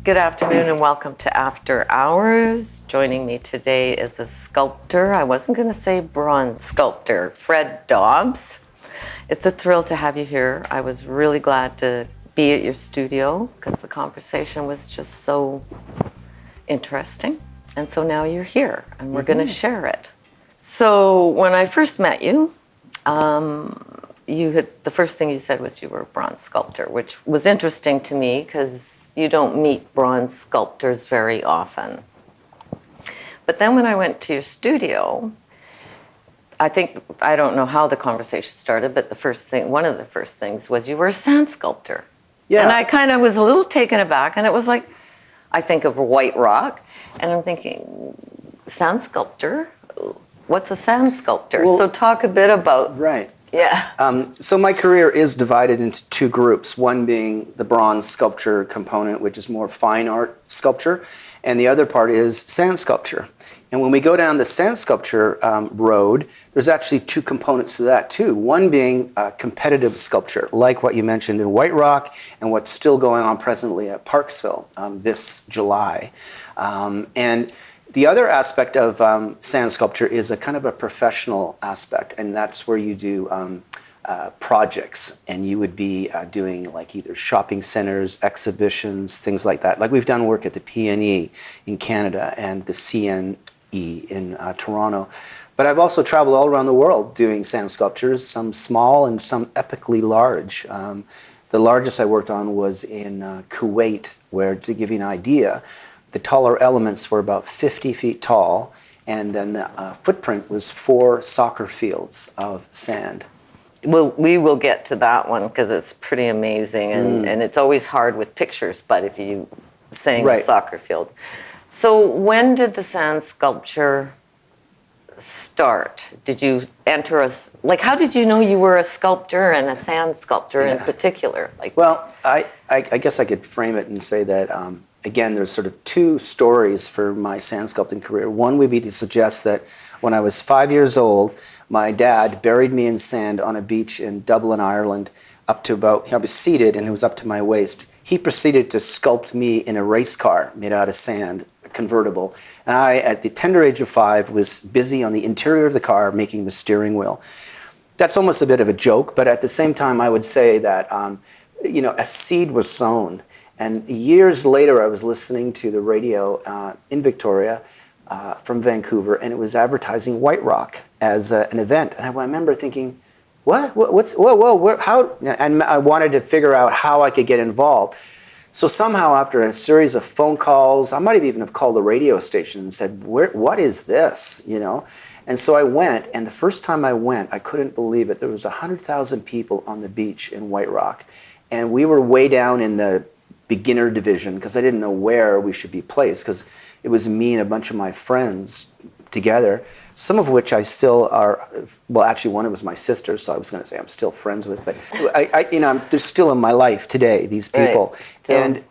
Good afternoon and welcome to After Hours. Joining me today is a sculptor. I wasn't going to say bronze sculptor, Fred Dobbs. It's a thrill to have you here. I was really glad to be at your studio because the conversation was just so interesting. And so now you're here and we're going to share it. So when I first met you, the first thing you said was you were a bronze sculptor, which was interesting to me because you don't meet bronze sculptors very often. But then when I went to your studio, I don't know how the conversation started, but one of the first things was you were a sand sculptor. Yeah. And I kind of was a little taken aback, and it was like, I think of white rock, and I'm thinking, sand sculptor? What's a sand sculptor? Well, so talk a bit about... Right. Yeah. So my career is divided into two groups, one being the bronze sculpture component, which is more fine art sculpture, and the other part is sand sculpture. And when we go down the sand sculpture road, there's actually two components to that too. One being competitive sculpture, like what you mentioned in White Rock and what's still going on presently at Parksville this July. And the other aspect of sand sculpture is a kind of a professional aspect, and that's where you do projects, and you would be doing like either shopping centers, exhibitions, things like that. Like we've done work at the PNE in Canada and the CNE in Toronto. But I've also traveled all around the world doing sand sculptures, some small and some epically large. The largest I worked on was in Kuwait, where, to give you an idea, the taller elements were about 50 feet tall, and then the footprint was 4 soccer fields of sand. Well, we will get to that one because it's pretty amazing, and it's always hard with pictures, but if you saying a soccer field. So when did the sand sculpture start? Did you enter how did you know you were a sculptor and a sand sculptor in particular? Well, I guess I could frame it and say that again, there's sort of two stories for my sand sculpting career. One would be to suggest that when I was 5 years old, my dad buried me in sand on a beach in Dublin, Ireland, up to I was seated and it was up to my waist. He proceeded to sculpt me in a race car made out of sand, a convertible. And I, at the tender age of 5, was busy on the interior of the car making the steering wheel. That's almost a bit of a joke, but at the same time, I would say that a seed was sown. And years later, I was listening to the radio in Victoria from Vancouver, and it was advertising White Rock as an event. And I remember thinking, whoa, how? And I wanted to figure out how I could get involved. So somehow, after a series of phone calls, I might even have called the radio station and said, what is this, And so I went, and the first time I went, I couldn't believe it. There was 100,000 people on the beach in White Rock, and we were way down in the beginner division because I didn't know where we should be placed because it was me and a bunch of my friends together, some of which I still are, well, actually one of them was my sister, so I was going to say I'm still friends with, but they're still in my life today, these people. Right, and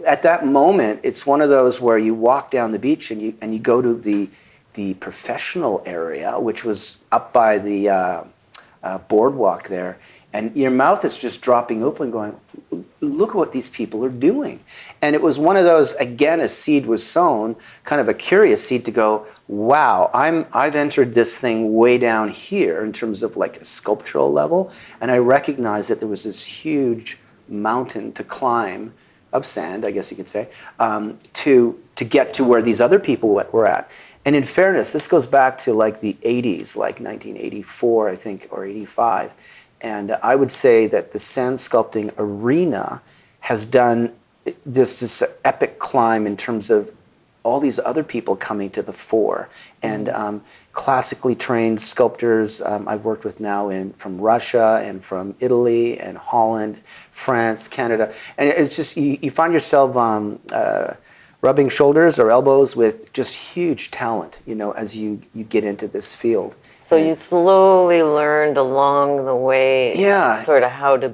at that moment, it's one of those where you walk down the beach and you go to the professional area, which was up by the boardwalk there, and your mouth is just dropping open going, look at what these people are doing. And it was one of those, again, a seed was sown, kind of a curious seed to go, wow, I've entered this thing way down here in terms of like a sculptural level. And I recognized that there was this huge mountain to climb of sand, I guess you could say, to get to where these other people were at. And in fairness, this goes back to like the 80s, like 1984, I think, or 85. And I would say that the sand sculpting arena has done this epic climb in terms of all these other people coming to the fore. And classically trained sculptors I've worked with now from Russia and from Italy and Holland, France, Canada. And it's just, you find yourself rubbing shoulders or elbows with just huge talent, as you get into this field. So you slowly learned along the way sort of how to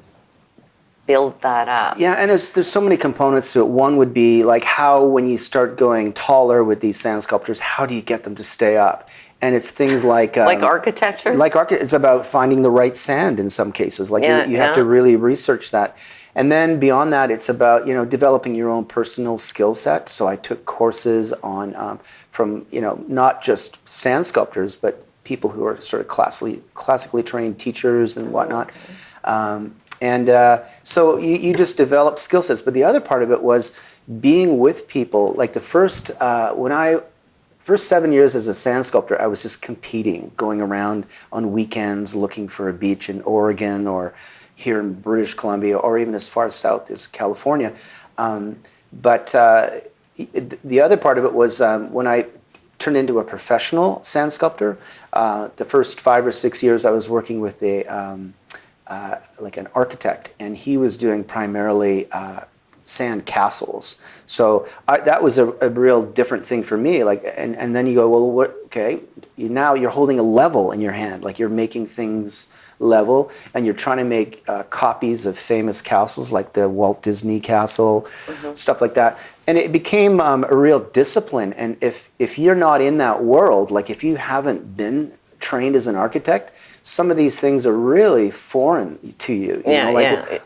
build that up? Yeah, and there's so many components to it. One would be like how when you start going taller with these sand sculptures, how do you get them to stay up? And it's things like architecture. It's about finding the right sand in some cases. Like you have to really research that. And then beyond that, it's about developing your own personal skill set. So I took courses on from not just sand sculptors, but people who are sort of classically trained teachers and whatnot. So you just develop skill sets. But the other part of it was being with people. Like the first 7 years as a sand sculptor, I was just competing, going around on weekends looking for a beach in Oregon or here in British Columbia or even as far south as California. But the other part of it was when I turned into a professional sand sculptor, the first 5 or 6 years I was working with like an architect, and he was doing primarily sand castles. So that was a real different thing for me. Like, and then you go, well, you're holding a level in your hand, like you're making things level, and you're trying to make copies of famous castles, like the Walt Disney Castle, stuff like that. And it became a real discipline. And if you're not in that world, like if you haven't been trained as an architect, some of these things are really foreign to you.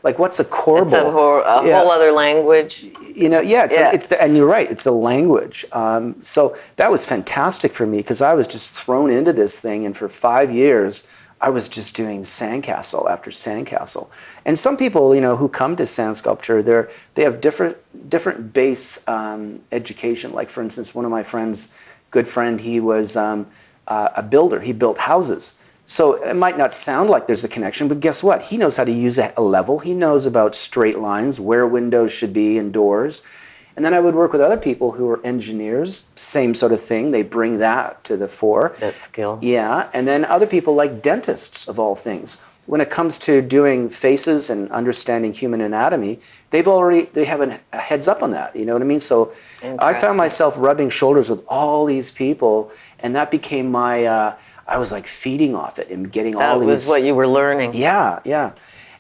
Like what's a corbel? It's a whole other language. And you're right, it's a language. So that was fantastic for me because I was just thrown into this thing, and for 5 years, I was just doing sandcastle after sandcastle. And some people, who come to sand sculpture, they have different base education. Like for instance, one of my friends, good friend, he was a builder. He built houses. So it might not sound like there's a connection, but guess what? He knows how to use a level. He knows about straight lines, where windows should be and doors. And then I would work with other people who are engineers, same sort of thing. They bring that to the fore. That skill. Yeah, and then other people like dentists, of all things. When it comes to doing faces and understanding human anatomy, they have a heads up on that, you know what I mean? So I found myself rubbing shoulders with all these people, and that became my... I was like feeding off it and getting all these... That was what you were learning. Yeah.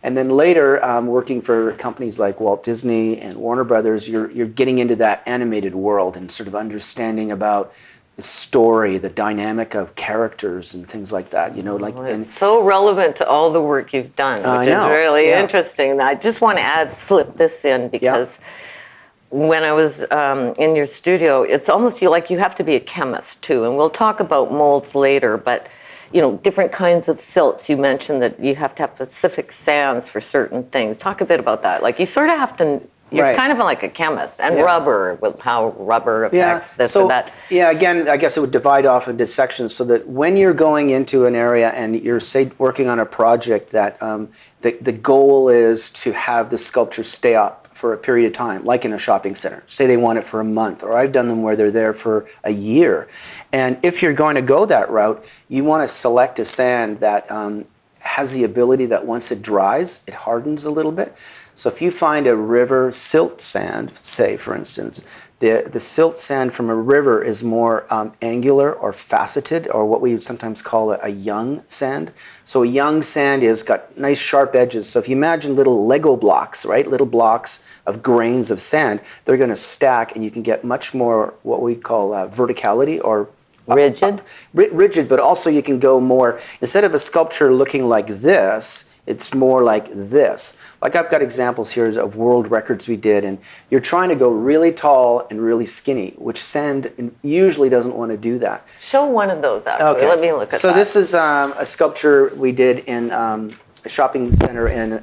And then later, working for companies like Walt Disney and Warner Brothers, you're getting into that animated world and sort of understanding about the story, the dynamic of characters and things like that. It's so relevant to all the work you've done, which is really interesting. I just want to slip this in because... When I was in your studio, it's almost you have to be a chemist too, and we'll talk about molds later, but different kinds of silts. You mentioned that you have to have specific sands for certain things. Talk a bit about that. Like you sort of have to, you're kind of like a chemist, and rubber, with how rubber affects this or that. Yeah, again, I guess it would divide off into sections so that when you're going into an area and you're, say, working on a project that the goal is to have the sculpture stay up for a period of time, like in a shopping center. Say they want it for a month, or I've done them where they're there for a year. And if you're going to go that route, you want to select a sand that has the ability that once it dries, it hardens a little bit. So if you find a river silt sand, say for instance, the silt sand from a river is more angular or faceted, or what we would sometimes call a young sand. So a young sand is got nice sharp edges. So if you imagine little Lego blocks, right? Little blocks of grains of sand, they're going to stack, and you can get much more what we call verticality or rigid. Rigid, but also you can go more, instead of a sculpture looking like this, it's more like this. Like I've got examples here of world records we did, and you're trying to go really tall and really skinny, which sand usually doesn't want to do that. Show one of those actually. Okay. Let me look at that. So this is a sculpture we did in a shopping center in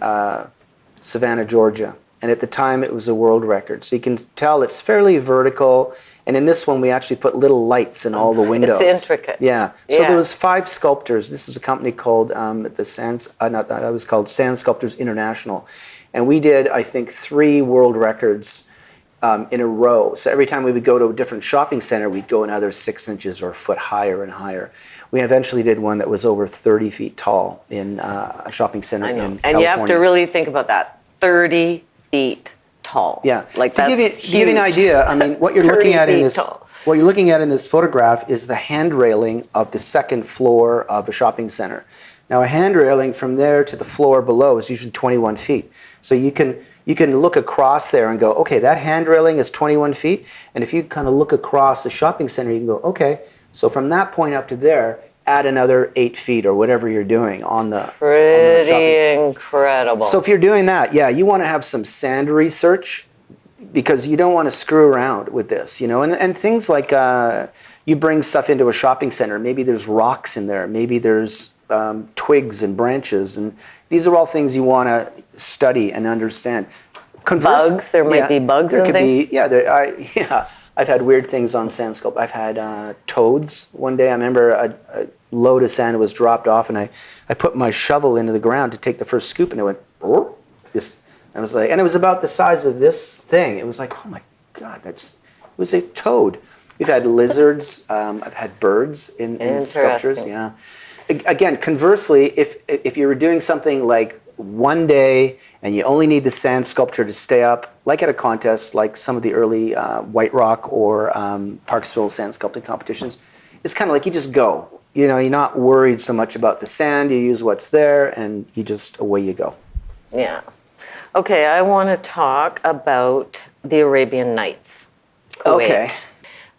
Savannah, Georgia. And at the time it was a world record. So you can tell it's fairly vertical. And in this one, we actually put little lights in all the windows. It's intricate. Yeah. So there was 5 sculptors. This is a company called it was called Sand Sculptors International, and we did, I think, 3 world records in a row. So every time we would go to a different shopping center, we'd go another 6 inches or a foot higher and higher. We eventually did one that was over 30 feet tall in a shopping center in California. And you have to really think about that. 30 feet tall. Yeah. Like to give you an idea, I mean, what you're looking at in this photograph is the hand railing of the second floor of a shopping center. Now a hand railing from there to the floor below is usually 21 feet. So you can look across there and go, okay, that hand railing is 21 feet. And if you kind of look across the shopping center, you can go, okay, so from that point up to there, add another 8 feet or whatever you're doing on the Pretty incredible. So if you're doing that, yeah, you want to have some sand research, because you don't want to screw around with this, you know, and things like you bring stuff into a shopping center. Maybe there's rocks in there. Maybe there's twigs and branches, and these are all things you want to study and understand. Bugs, there might be bugs there and could things. Be, yeah, I've had weird things on sand sculpt. I've had toads. One day I remember a load of sand was dropped off, and I put my shovel into the ground to take the first scoop, and it went, just. I was like, and it was about the size of this thing. It was like, oh my God, it was a toad. We've had lizards. I've had birds in sculptures. Yeah. Again, conversely, if you were doing something like one day and you only need the sand sculpture to stay up, like at a contest, like some of the early White Rock or Parksville sand sculpting competitions, it's kind of like you just go. You know, you're not worried so much about the sand. You use what's there, and you just away you go. Yeah. Okay, I want to talk about the Arabian Nights. Kuwait. Okay.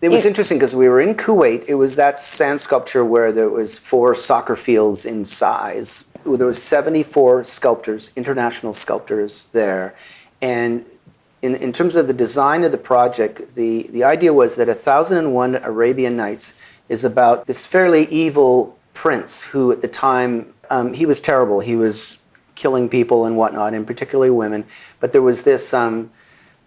It was interesting because we were in Kuwait. It was that sand sculpture where there was 4 soccer fields in size. There was 74 sculptors, international sculptors there. And in terms of the design of the project, the idea was that 1001 Arabian Nights is about this fairly evil prince who at the time, he was terrible. He was killing people and whatnot, and particularly women. But there was this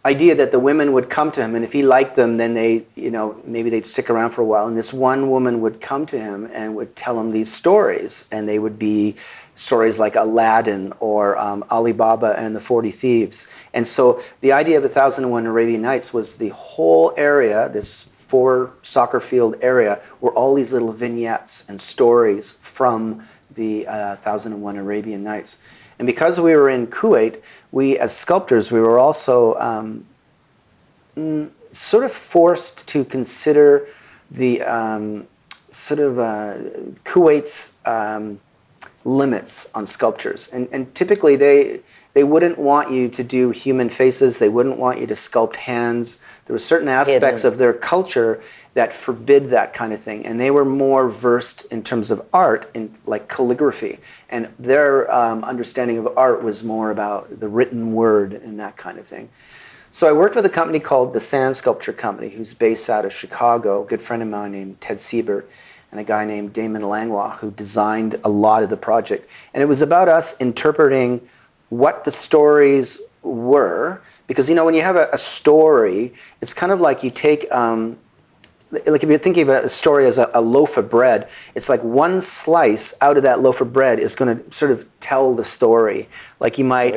idea that the women would come to him, and if he liked them, then they, you know, maybe they'd stick around for a while. And this one woman would come to him and would tell him these stories, and they would be stories like Aladdin or Ali Baba and the 40 Thieves. And so the idea of 1001 Arabian Nights was the whole area, this 4 soccer field area, were all these little vignettes and stories from the 1001 Arabian Nights. And because we were in Kuwait, we as sculptors, we were also sort of forced to consider the Kuwait's limits on sculptures. And typically they wouldn't want you to do human faces. They wouldn't want you to sculpt hands. There were certain aspects of their culture that forbid that kind of thing. And they were more versed in terms of art, in like calligraphy. And their understanding of art was more about the written word and that kind of thing. So I worked with a company called the Sand Sculpture Company, who's based out of Chicago, a good friend of mine named Ted Siebert, and a guy named Damon Langlois, who designed a lot of the project. And it was about us interpreting what the stories were, because, you know, when you have a story, it's kind of like you take, like if you're thinking of a story as a loaf of bread, it's like one slice out of that loaf of bread is going to sort of tell the story. Like you might,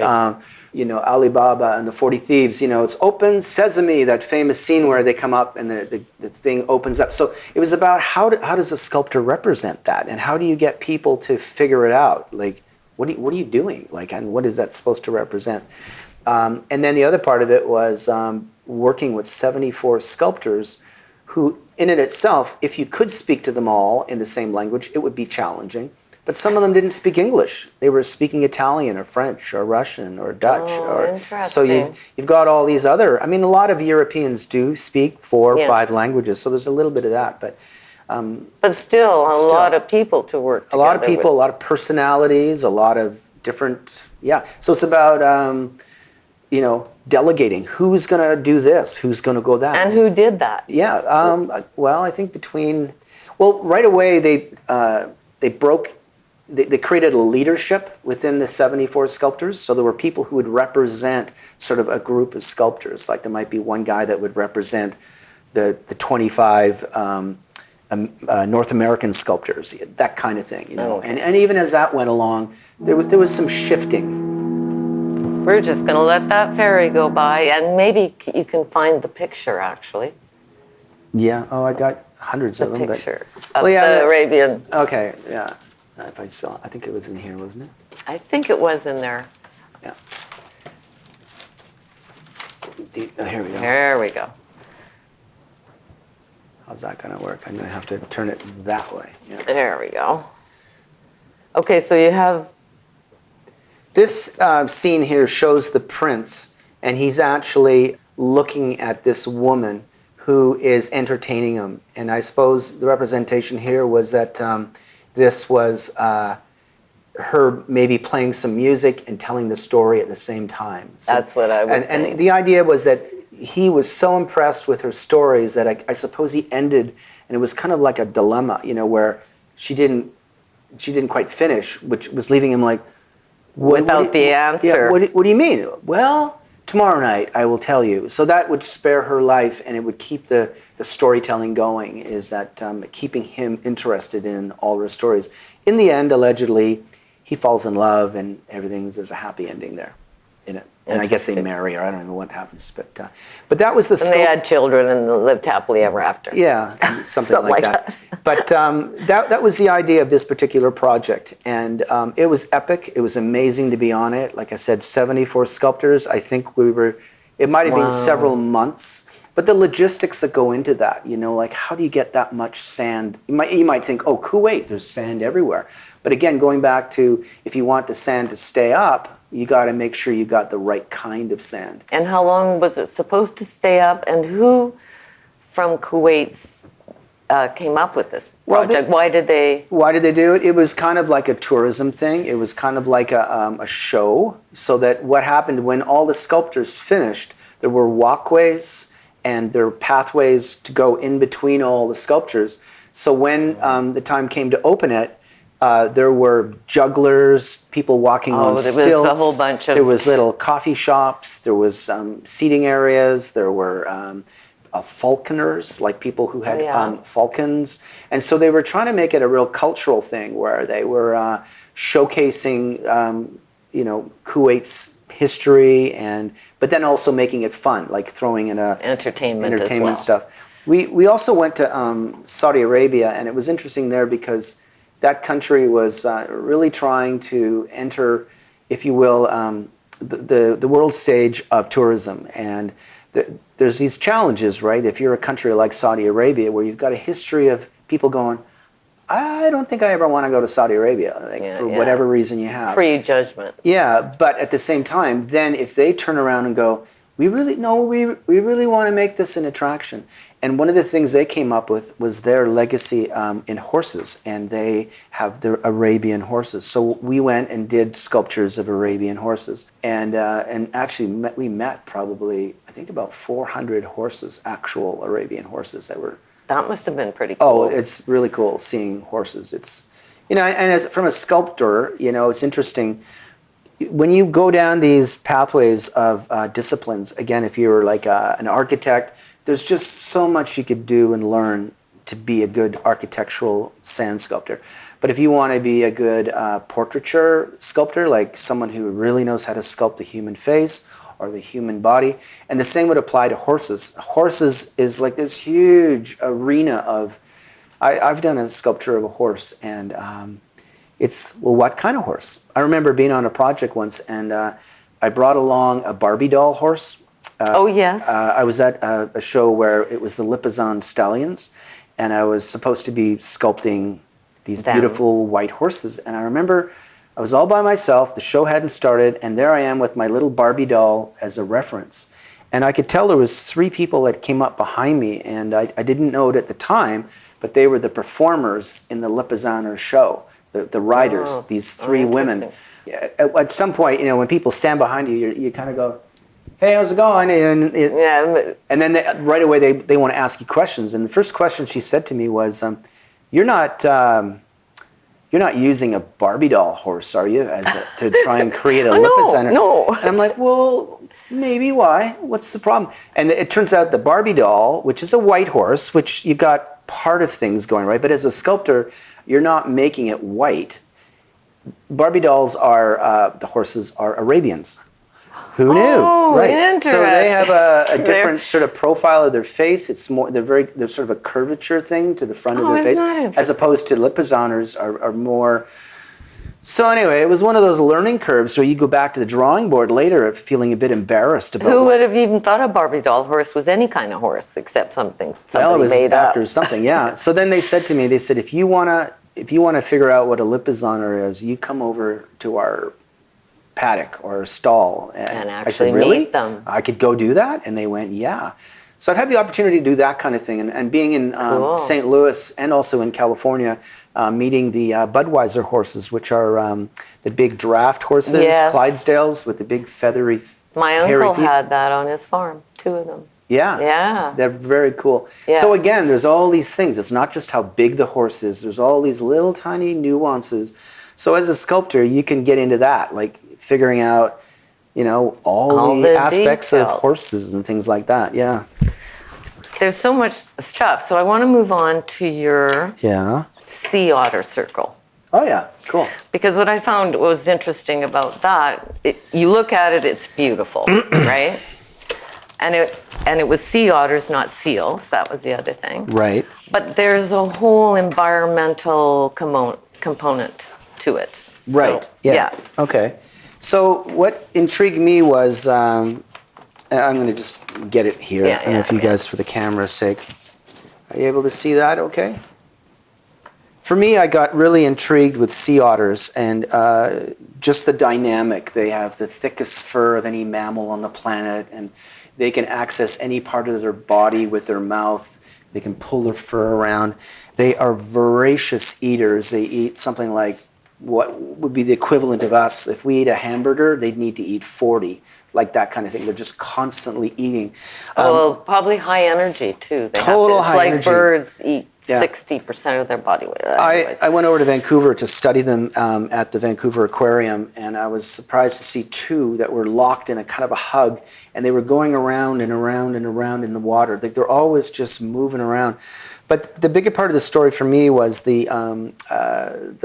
you know, Ali Baba and the 40 Thieves, you know, it's open sesame, that famous scene where they come up and the thing opens up. So it was about how does a sculptor represent that, and how do you get people to figure it out? Like, what are you doing? Like, and what is that supposed to represent? And then the other part of it was working with 74 sculptors who, in it itself, if you could speak to them all in the same language, it would be challenging. But some of them didn't speak English. They were speaking Italian or French or Russian or Dutch. So you've got all these other, I mean, a lot of Europeans do speak 4 or 5 languages, so there's a little bit of that. But still, a lot of people to work together. A lot of people, a lot of personalities, a lot of different, So it's about, you know, delegating. Who's going to do this? Who's going to go that? And who did that? Well, I think right away they created a leadership within the 74 sculptors. So there were people who would represent sort of a group of sculptors. Like there might be one guy that would represent the 25 North American sculptors, that kind of thing, you know. Okay. And even as that went along, there was some shifting. We're just going to let that ferry go by, and maybe you can find the picture, actually. Yeah. Oh, I got hundreds of them. Picture of the Arabian. Okay. Yeah. If I saw, I think it was in here, wasn't it? I think it was in there. Yeah. Here we go. There we go. How's that going to work? I'm going to have to turn it that way. Yeah. There we go. Okay, so you have... This scene here shows the prince, and he's actually looking at this woman who is entertaining him. And I suppose the representation here was that this was her maybe playing some music and telling the story at the same time. So, That's what I would think. And the idea was that he was so impressed with her stories that I suppose he ended, and it was kind of like a dilemma, where she didn't quite finish, which was leaving him like, without the answer. Yeah, what do you mean? Well, tomorrow night I will tell you. So that would spare her life, and it would keep the storytelling going, is that keeping him interested in all her stories. In the end, allegedly, he falls in love and everything. There's a happy ending there in it. And I guess they marry, or I don't know what happens. But that was the And they had children and lived happily ever after. Yeah, something like that. But that was the idea of this particular project. And it was epic. It was amazing to be on it. Like I said, 74 sculptors. I think it might have been several months. But the logistics that go into that, like how do you get that much sand? You might think, oh, Kuwait, there's sand everywhere. But again, going back to if you want the sand to stay up, you got to make sure you got the right kind of sand. And how long was it supposed to stay up? And who from Kuwait came up with this project? Why did they do it? It was kind of like a tourism thing. It was kind of like a show. So that what happened when all the sculptors finished, there were walkways and there were pathways to go in between all the sculptures. So when the time came to open it, there were jugglers, people walking on stilts. There was a whole bunch of... There was little coffee shops. There was seating areas. There were falconers, like people who had falcons. And so they were trying to make it a real cultural thing where they were showcasing, Kuwait's history, but then also making it fun, like throwing in entertainment as well. Stuff. We also went to Saudi Arabia, and it was interesting there because that country was really trying to enter, if you will, the world stage of tourism. And there's these challenges, right? If you're a country like Saudi Arabia, where you've got a history of people going, I don't think I ever want to go to Saudi Arabia, for whatever reason you have. Prejudgment. Yeah, but at the same time, then if they turn around and go, we really want to make this an attraction. And one of the things they came up with was their legacy in horses, and they have their Arabian horses. So we went and did sculptures of Arabian horses, and actually we met probably, I think, about 400 horses, actual Arabian horses that were. That must have been pretty cool. Oh, it's really cool seeing horses. It's, and as from a sculptor, it's interesting. When you go down these pathways of disciplines, again, if you're like an architect, there's just so much you could do and learn to be a good architectural sand sculptor. But if you want to be a good portraiture sculptor, like someone who really knows how to sculpt the human face or the human body, and the same would apply to horses. Horses is like this huge arena of, I've done a sculpture of a horse, and it's, well, what kind of horse? I remember being on a project once, and I brought along a Barbie doll horse. Oh, yes. I was at a show where it was the Lipizzan stallions, and I was supposed to be sculpting these beautiful white horses. And I remember I was all by myself, the show hadn't started, and there I am with my little Barbie doll as a reference. And I could tell there was 3 people that came up behind me, and I didn't know it at the time, but they were the performers in the Lipizzaner show, the riders, these 3 women. At some point, when people stand behind you, you kind of go, hey, how's it going? And then right away they want to ask you questions. And the first question she said to me was, you're not using a Barbie doll horse, are you, to try and create a Lipizzaner? No. And I'm like, well, maybe. Why? What's the problem? And it turns out the Barbie doll, which is a white horse, which you got part of things going right, but as a sculptor, you're not making it white. Barbie dolls the horses are Arabians. Who knew? Right. Interesting. So they have a different sort of profile of their face. It's more there's sort of a curvature thing to the front of their face, as opposed to Lipizzaners are more. So anyway, it was one of those learning curves where you go back to the drawing board later feeling a bit embarrassed about. Who would have even thought a Barbie doll horse was any kind of horse except something well, it was made after up. something, yeah. So then they said to me, if you want to if you want to figure out what a lipizzano is, you come over to our paddock or stall. And I actually said, really? meet them. I could go do that? And they went, yeah. So I've had the opportunity to do that kind of thing. And being in Cool. St. Louis and also in California, meeting the Budweiser horses, which are the big draft horses, Yes. Clydesdales with the big feathery, My hairy uncle feet. had that on his farm, 2 of them. Yeah. Yeah. They're very cool. Yeah. So again, there's all these things. It's not just how big the horse is. There's all these little tiny nuances. So as a sculptor, you can get into that, like figuring out, all the aspects details. of horses and things like that. Yeah. There's so much stuff. So I want to move on to your Yeah. sea otter circle. Oh yeah. Cool. Because what I found was interesting about that, you look at it, it's beautiful, right? And it was sea otters, not seals. That was the other thing. Right. But there's a whole environmental component to it. So, Right. Yeah. Okay. So what intrigued me was, I'm going to just get it here. Yeah, I don't know if you yeah. guys, for the camera's sake, are you able to see that? Okay. For me, I got really intrigued with sea otters and just the dynamic. They have the thickest fur of any mammal on the planet, and they can access any part of their body with their mouth. They can pull their fur around. They are voracious eaters. They eat something like what would be the equivalent of us. If we ate a hamburger, they'd need to eat 40, like that kind of thing. They're just constantly eating. Well, probably high energy too. They Total have to, high like energy. birds eat Yeah. 60% of their body weight. I went over to Vancouver to study them at the Vancouver Aquarium, and I was surprised to see 2 that were locked in a kind of a hug, and they were going around and around and around in the water. Like they're always just moving around. But the bigger part of the story for me was the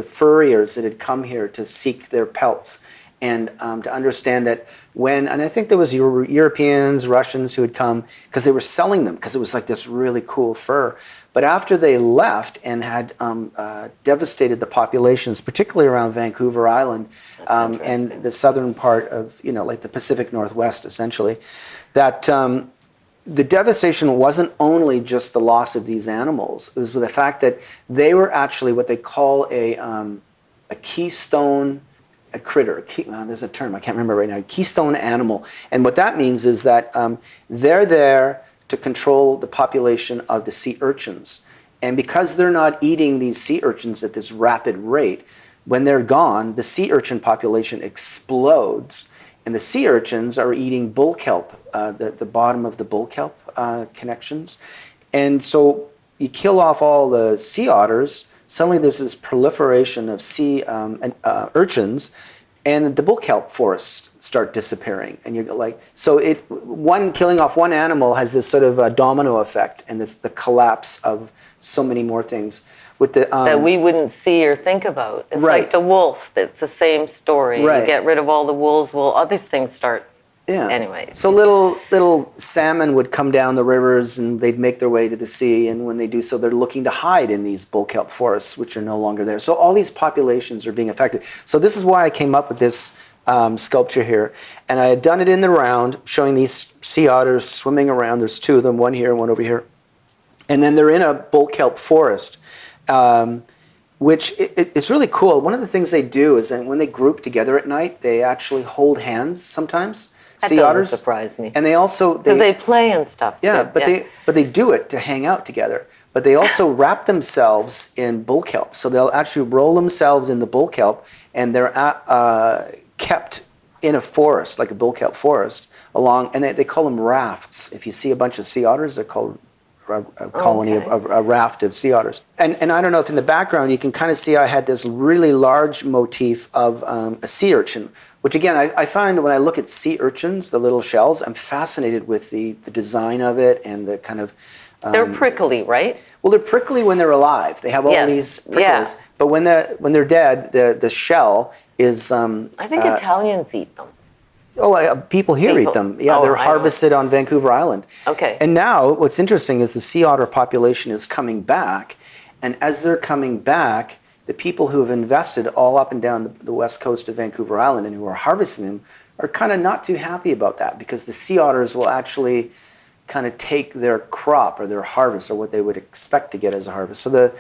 furriers that had come here to seek their pelts, and to understand that and I think there was Europeans, Russians who had come because they were selling them because it was like this really cool fur. But after they left and had devastated the populations, particularly around Vancouver Island and the southern part of, like the Pacific Northwest, essentially, that the devastation wasn't only just the loss of these animals. It was the fact that they were actually what they call a keystone critter. There's a term, I can't remember right now. Keystone animal. And what that means is that they're there to control the population of the sea urchins. And because they're not eating these sea urchins at this rapid rate, when they're gone, the sea urchin population explodes. And the sea urchins are eating bull kelp, the bottom of the bull kelp connections. And so you kill off all the sea otters, suddenly there's this proliferation of sea urchins, and the bull kelp forests start disappearing. And you're like, so killing off one animal has this sort of a domino effect, and the collapse of so many more things. With the that we wouldn't see or think about. It's Right. like the wolf. It's the same story. Right. You get rid of all the wolves, other things start. Yeah. Anyway. So little salmon would come down the rivers and they'd make their way to the sea. And when they do so, they're looking to hide in these bull kelp forests, which are no longer there. So all these populations are being affected. So this is why I came up with this sculpture here. And I had done it in the round, showing these sea otters swimming around. There's 2 of them, one here and one over here. And then they're in a bull kelp forest, which is really cool. One of the things they do is that when they group together at night, they actually hold hands sometimes. That Sea doesn't otters surprise me. and they also Because they play and stuff. yeah, too. but they do it to hang out together. But they also wrap themselves in bull kelp, so they'll actually roll themselves in the bull kelp, and they're kept in a forest, like a bull kelp forest, and they call them rafts. If you see a bunch of sea otters, they're called a colony of a raft of sea otters. And I don't know if in the background you can kind of see I had this really large motif of a sea urchin, which again, I find when I look at sea urchins, the little shells, I'm fascinated with the design of it and the kind of... they're prickly, right? Well, they're prickly when they're alive. They have all these prickles. Yeah. But when they're dead, the shell is... I think Italians eat them. People here eat them. Yeah, they're harvested on Vancouver Island. Okay. And now what's interesting is the sea otter population is coming back. And as they're coming back, the people who have invested all up and down the west coast of Vancouver Island and who are harvesting them are kind of not too happy about that, because the sea otters will actually kind of take their crop or their harvest or what they would expect to get as a harvest. So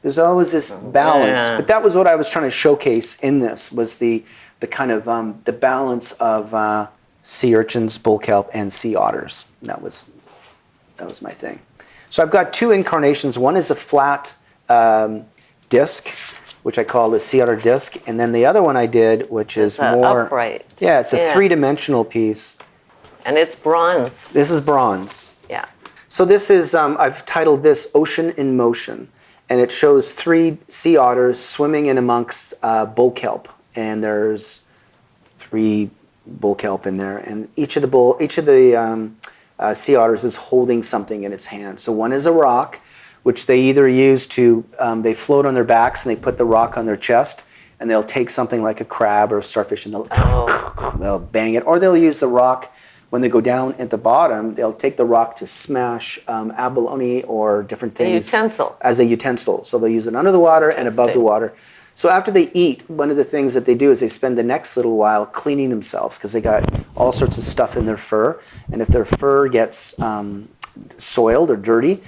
There's always this balance. Yeah. But that was what I was trying to showcase in this, was the kind of the balance of sea urchins, bull kelp, and sea otters. That was my thing. So I've got two incarnations. One is a flat disc, which I call the sea otter disc, and then the other one I did, which is more upright. Yeah, it's a three-dimensional piece. And it's bronze. This is bronze. Yeah. So this is I've titled this "Ocean in Motion," and it shows 3 sea otters swimming in amongst bull kelp, and there's 3 bull kelp in there, and each of the sea otters is holding something in its hand. So one is a rock, which they either use to, they float on their backs and they put the rock on their chest, and they'll take something like a crab or a starfish and they'll bang it, or they'll use the rock when they go down at the bottom. They'll take the rock to smash abalone or different things. As a utensil. So they'll use it under the water and above the water. So after they eat, one of the things that they do is they spend the next little while cleaning themselves, because they got all sorts of stuff in their fur. And if their fur gets soiled or dirty,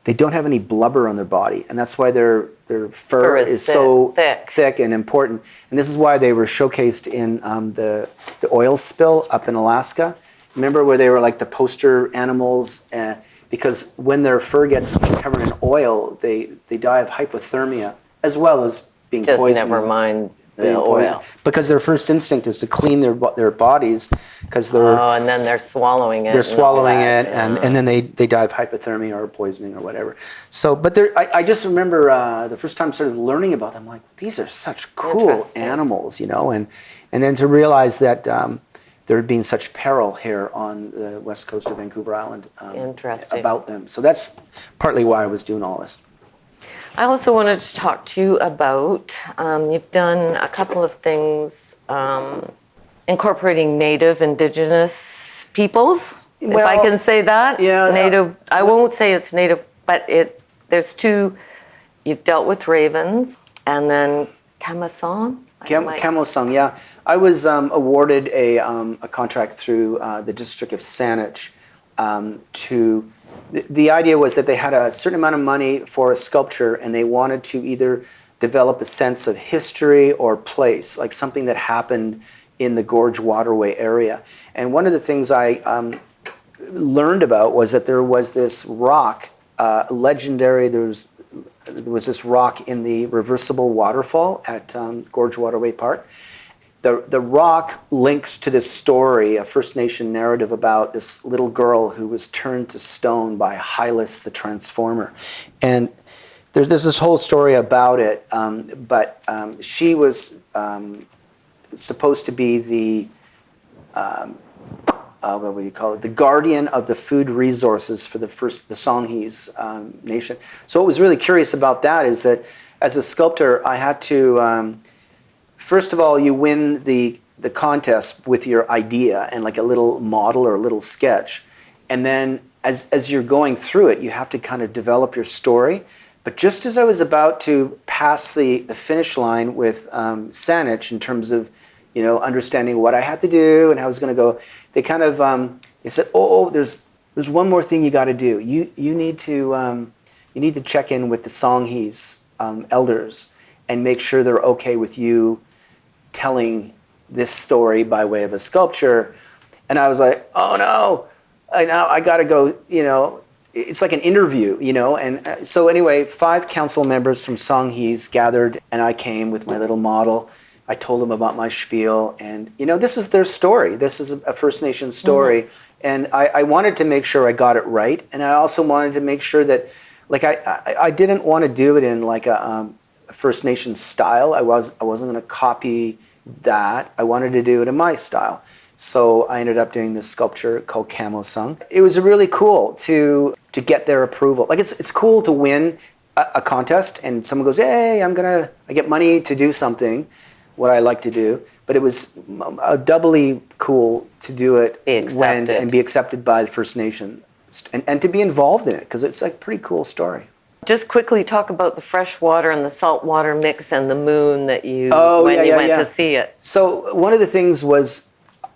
they don't have any blubber on their body. And that's why their fur is so thick and important. And this is why they were showcased in the oil spill up in Alaska. Remember where they were like the poster animals? Because when their fur gets covered in oil, they die of hypothermia, as well as being poisoned. Just never mind the oil. Because their first instinct is to clean their bodies, because they're... Oh, and then they're swallowing it. They're swallowing it, and then they die of hypothermia or poisoning or whatever. So, but I just remember the first time I started learning about them, like, these are such cool animals, you know, and then to realize that there had been such peril here on the west coast of Vancouver Island about them. So that's partly why I was doing all this. I also wanted to talk to you about, you've done a couple of things incorporating native, indigenous peoples, if I can say that. Yeah. Native, I won't say it's native, but there's 2, you've dealt with ravens, and then Kamasan. Kamosang, yeah. I was awarded a contract through the district of Saanich to... The idea was that they had a certain amount of money for a sculpture, and they wanted to either develop a sense of history or place, like something that happened in the Gorge waterway area. And one of the things I learned about was that there was this rock, legendary, there was this rock in the reversible waterfall at Gorge Waterway Park. The rock links to this story, a First Nation narrative about this little girl who was turned to stone by Hylas the Transformer. And there's this whole story about it, but she was supposed to be the, what would you call it, the guardian of the food resources for the Songhees nation. So what was really curious about that is that as a sculptor, I had to... First of all, you win the contest with your idea and like a little model or a little sketch. And then as you're going through it, you have to kind of develop your story. But just as I was about to pass the finish line with Saanich in terms of, you know, understanding what I had to do and how I was going to go, they kind of they said, there's one more thing you got to do. You need to check in with the Songhees elders and make sure they're okay with you telling this story by way of a sculpture. And I was like, oh no, I got to go, you know, it's like an interview, you know. And so anyway, 5 council members from Songhees gathered, and I came with my little model. I told them about my spiel, and, you know, this is their story. This is a First Nation story. Mm-hmm. And I wanted to make sure I got it right. And I also wanted to make sure that, like, I didn't want to do it in like a First Nation style. I wasn't going to copy that. I wanted to do it in my style. So I ended up doing this sculpture called Kamosang. It was really cool to get their approval. Like, it's cool to win a contest and someone goes, hey, I get money to do something, what I like to do. But it was doubly cool to do it and be accepted by the First Nation and to be involved in it, because it's like a pretty cool story. Just quickly talk about the freshwater and the saltwater mix and the moon that you went to see it. So one of the things was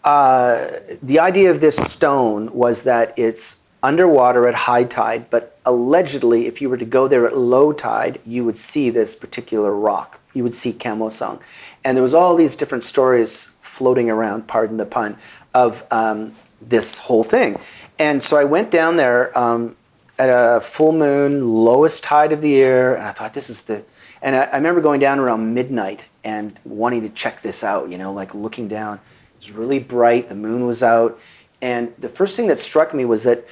the idea of this stone was that it's underwater at high tide, but allegedly, if you were to go there at low tide, you would see this particular rock. You would see Kamosang. And there was all these different stories floating around, pardon the pun, of this whole thing. And so I went down there at a full moon, lowest tide of the year, and I thought, this is the... And I remember going down around midnight and wanting to check this out, you know, like looking down. It was really bright, the moon was out, and the first thing that struck me was that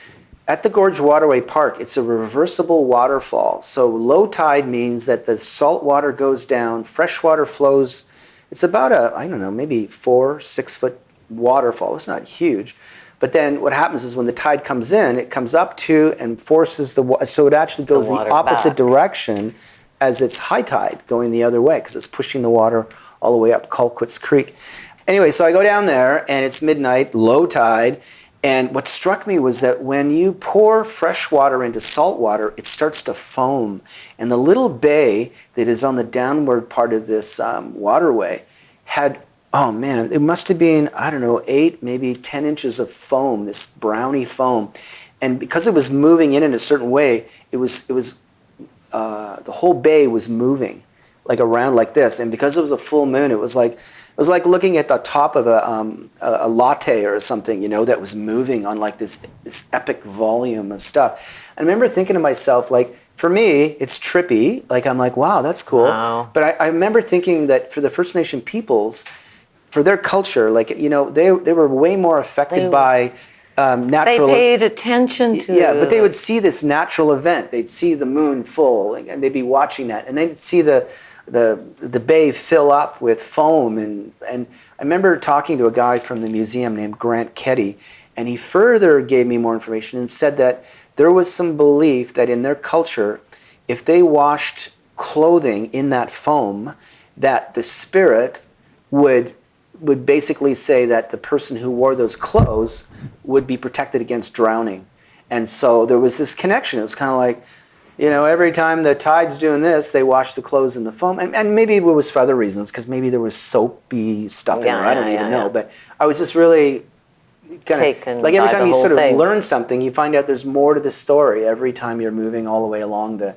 at the Gorge Waterway Park, it's a reversible waterfall. So low tide means that the salt water goes down, fresh water flows. It's about I don't know, maybe 4-6 foot waterfall. It's not huge. But then what happens is when the tide comes in, it comes up to and forces so it actually goes the opposite direction as it's high tide going the other way, because it's pushing the water all the way up Colquitt's Creek. Anyway, so I go down there and it's midnight, low tide. And what struck me was that when you pour fresh water into salt water, it starts to foam. And the little bay that is on the downward part of this waterway had, oh man, it must have been, I don't know, 8, maybe 10 inches of foam, this browny foam. And because it was moving in a certain way, it was the whole bay was moving like around like this. And because it was a full moon, it was like looking at the top of a latte or something, you know, that was moving on like this epic volume of stuff. I remember thinking to myself, like, for me, it's trippy. Like, I'm like, wow, that's cool. Wow. But I remember thinking that for the First Nation peoples, for their culture, like, you know, they were way more affected by natural... They paid attention to... Yeah, but they would see this natural event. They'd see the moon full, and they'd be watching that. And they'd see the bay fill up with foam. And I remember talking to a guy from the museum named Grant Keddy, and he further gave me more information and said that there was some belief that in their culture, if they washed clothing in that foam, that the spirit would basically say that the person who wore those clothes would be protected against drowning. And so there was this connection. It was kind of like, you know, every time the tide's doing this, they wash the clothes in the foam. And maybe it was for other reasons, because maybe there was soapy stuff in there. I don't even know. But I was just really kind of, like every time you sort of learn something, you find out there's more to the story every time you're moving all the way along the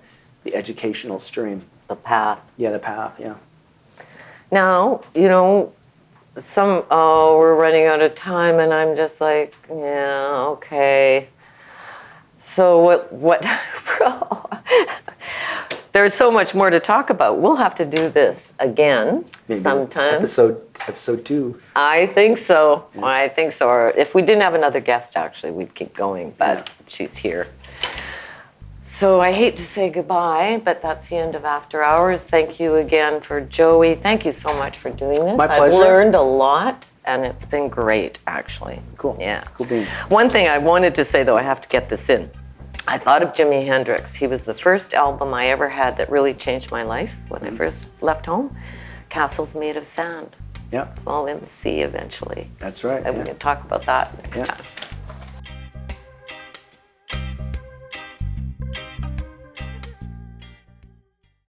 educational stream. The path. Yeah, the path, yeah. Now, you know, we're running out of time, and I'm just like, yeah, okay. So what there's so much more to talk about. We'll have to do this again sometime. Episode 2. I think so. Yeah. I think so. Or if we didn't have another guest, actually, we'd keep going, but she's here. So I hate to say goodbye, but that's the end of After Hours. Thank you again for Joey. Thank you so much for doing this. My pleasure. I've learned a lot, and it's been great, actually. Cool. Yeah. Cool beans. One thing I wanted to say, though, I have to get this in. I thought of Jimi Hendrix. He was the first album I ever had that really changed my life when I first left home. Castles Made of Sand. Yeah. Fall in the sea eventually. That's right. And we can talk about that next time.